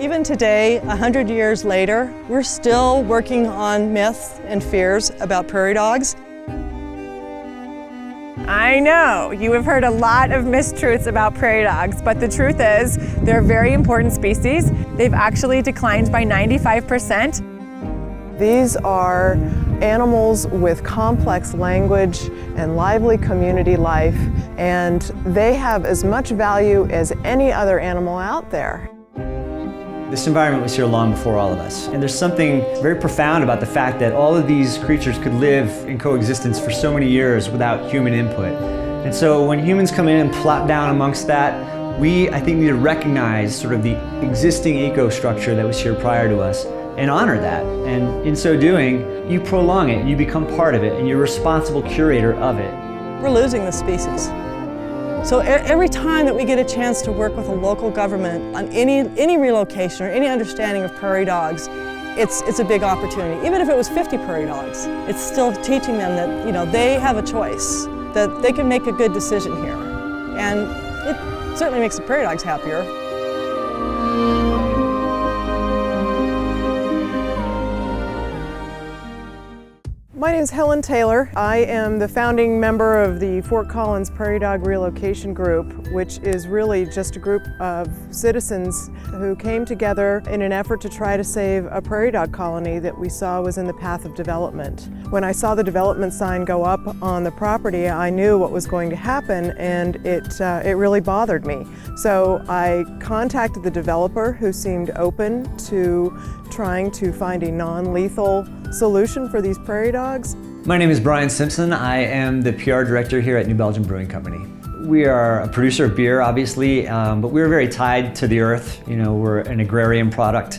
Even today, 100 years later, we're still working on myths and fears about prairie dogs. I know, you have heard a lot of mistruths about prairie dogs, but the truth is, they're a very important species. They've actually declined by 95%. These are animals with complex language and lively community life, and they have as much value as any other animal out there. This environment was here long before all of us, and there's something very profound about the fact that all of these creatures could live in coexistence for so many years without human input. And so when humans come in and plop down amongst that, I think, need to recognize sort of the existing eco-structure that was here prior to us and honor that. And in so doing, you prolong it, you become part of it, and you're a responsible curator of it. We're losing the species. So every time that we get a chance to work with a local government on any relocation or any understanding of prairie dogs, it's a big opportunity. Even if it was 50 prairie dogs, it's still teaching them that, you know, they have a choice, that they can make a good decision here. And it certainly makes the prairie dogs happier. My name is Helen Taylor. I am the founding member of the Fort Collins Prairie Dog Relocation Group, which is really just a group of citizens who came together in an effort to try to save a prairie dog colony that we saw was in the path of development. When I saw the development sign go up on the property, I knew what was going to happen, and it really bothered me. So I contacted the developer, who seemed open to trying to find a non-lethal solution for these prairie dogs. My name is Brian Simpson. I am the PR director here at New Belgium Brewing Company. We are a producer of beer, obviously, but we're very tied to the earth. You know, we're an agrarian product.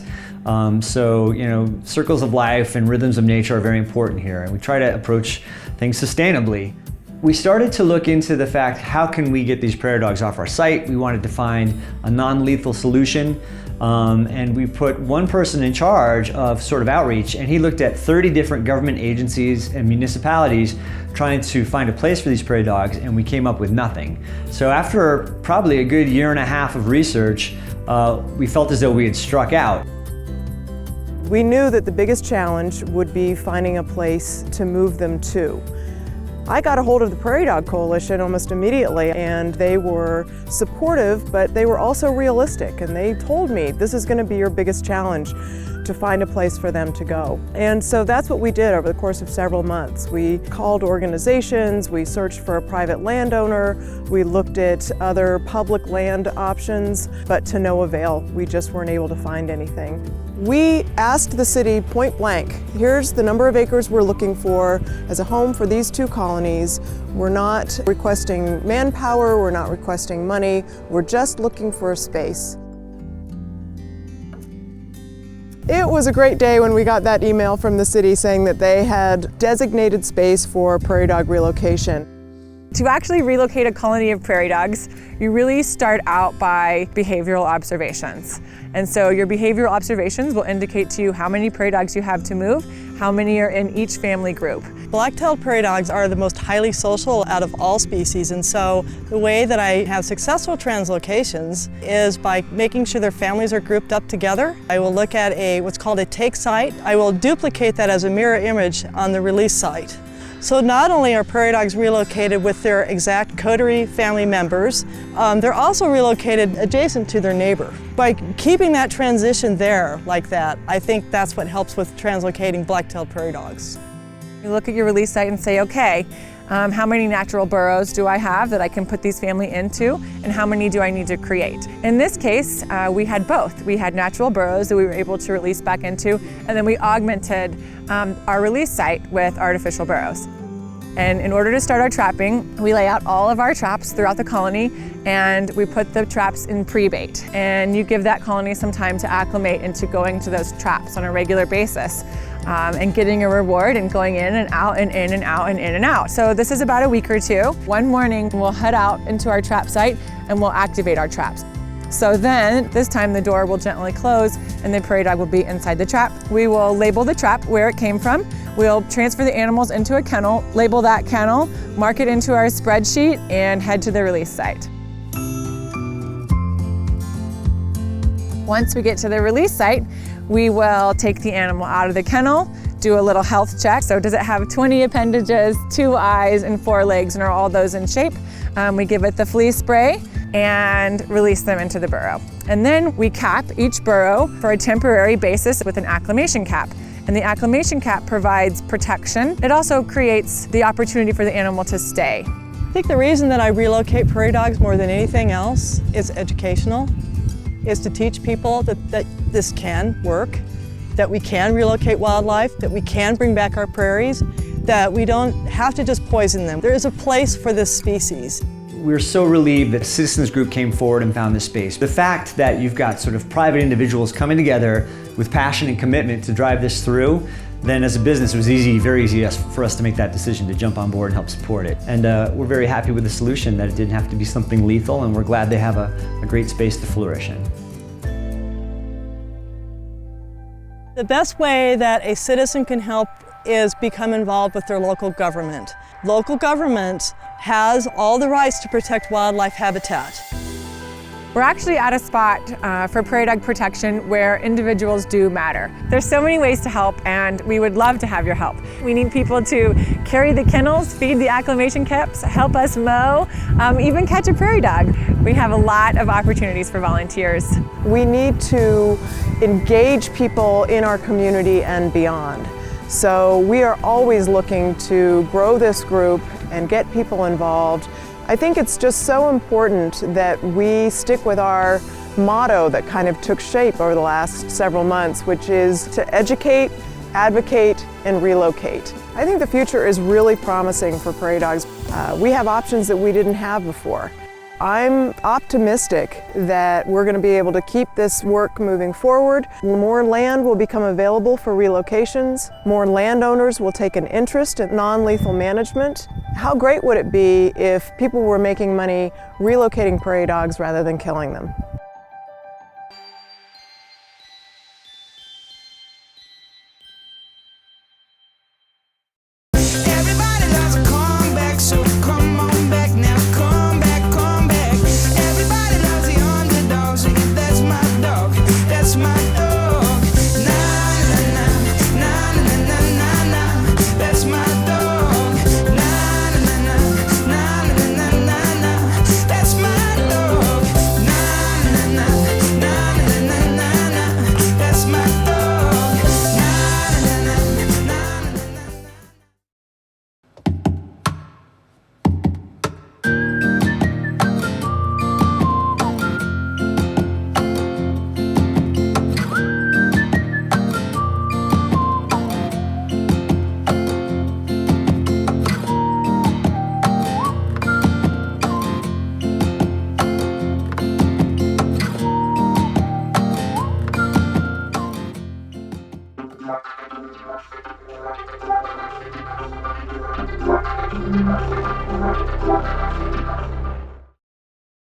So, you know, circles of life and rhythms of nature are very important here, and we try to approach things sustainably. We started to look into the fact, how can we get these prairie dogs off our site? We wanted to find a non-lethal solution. And we put one person in charge of sort of outreach, and he looked at 30 different government agencies and municipalities trying to find a place for these prairie dogs, and we came up with nothing. So after probably a good year and a half of research, we felt as though we had struck out. We knew that the biggest challenge would be finding a place to move them to. I got a hold of the Prairie Dog Coalition almost immediately, and they were supportive, but they were also realistic, and they told me, this is going to be your biggest challenge, to find a place for them to go. And so that's what we did over the course of several months. We called organizations, we searched for a private landowner, we looked at other public land options, but to no avail. We just weren't able to find anything. We asked the city point blank, here's the number of acres we're looking for as a home for these two colonies. We're not requesting manpower, we're not requesting money, we're just looking for a space. It was a great day when we got that email from the city saying that they had designated space for prairie dog relocation. To actually relocate a colony of prairie dogs, you really start out by behavioral observations. And so your behavioral observations will indicate to you how many prairie dogs you have to move, how many are in each family group. Black-tailed prairie dogs are the most highly social out of all species, and so the way that I have successful translocations is by making sure their families are grouped up together. I will look at what's called a take site. I will duplicate that as a mirror image on the release site. So not only are prairie dogs relocated with their exact coterie family members, they're also relocated adjacent to their neighbor. By keeping that transition there like that, I think that's what helps with translocating black-tailed prairie dogs. You look at your release site and say, okay, how many natural burrows do I have that I can put these family into, and how many do I need to create? In this case, we had both. We had natural burrows that we were able to release back into, and then we augmented our release site with artificial burrows. And in order to start our trapping, we lay out all of our traps throughout the colony, and we put the traps in pre-bait. And you give that colony some time to acclimate into going to those traps on a regular basis. And getting a reward and going in and out and in and out and in and out. So this is about a week or two. One morning we'll head out into our trap site and we'll activate our traps. So then this time the door will gently close and the prairie dog will be inside the trap. We will label the trap where it came from. We'll transfer the animals into a kennel, label that kennel, mark it into our spreadsheet, and head to the release site. Once we get to the release site, we will take the animal out of the kennel, do a little health check. So does it have 20 appendages, 2 eyes, and 4 legs, and are all those in shape? We give it the flea spray and release them into the burrow. And then we cap each burrow for a temporary basis with an acclimation cap. And the acclimation cap provides protection. It also creates the opportunity for the animal to stay. I think the reason that I relocate prairie dogs more than anything else is educational, is to teach people that this can work, that we can relocate wildlife, that we can bring back our prairies, that we don't have to just poison them. There is a place for this species. We're so relieved that a citizens group came forward and found this space. The fact that you've got sort of private individuals coming together with passion and commitment to drive this through, then as a business it was very easy for us to make that decision to jump on board and help support it. And we're very happy with the solution, that it didn't have to be something lethal, and we're glad they have a great space to flourish in. The best way that a citizen can help is become involved with their local government. Local government has all the rights to protect wildlife habitat. We're actually at a spot for prairie dog protection where individuals do matter. There's so many ways to help, and we would love to have your help. We need people to carry the kennels, feed the acclimation caps, help us mow, even catch a prairie dog. We have a lot of opportunities for volunteers. We need to engage people in our community and beyond. So we are always looking to grow this group and get people involved. I think it's just so important that we stick with our motto that kind of took shape over the last several months, which is to educate, advocate, and relocate. I think the future is really promising for prairie dogs. We have options that we didn't have before. I'm optimistic that we're going to be able to keep this work moving forward. More land will become available for relocations. More landowners will take an interest in non-lethal management. How great would it be if people were making money relocating prairie dogs rather than killing them? Thank you.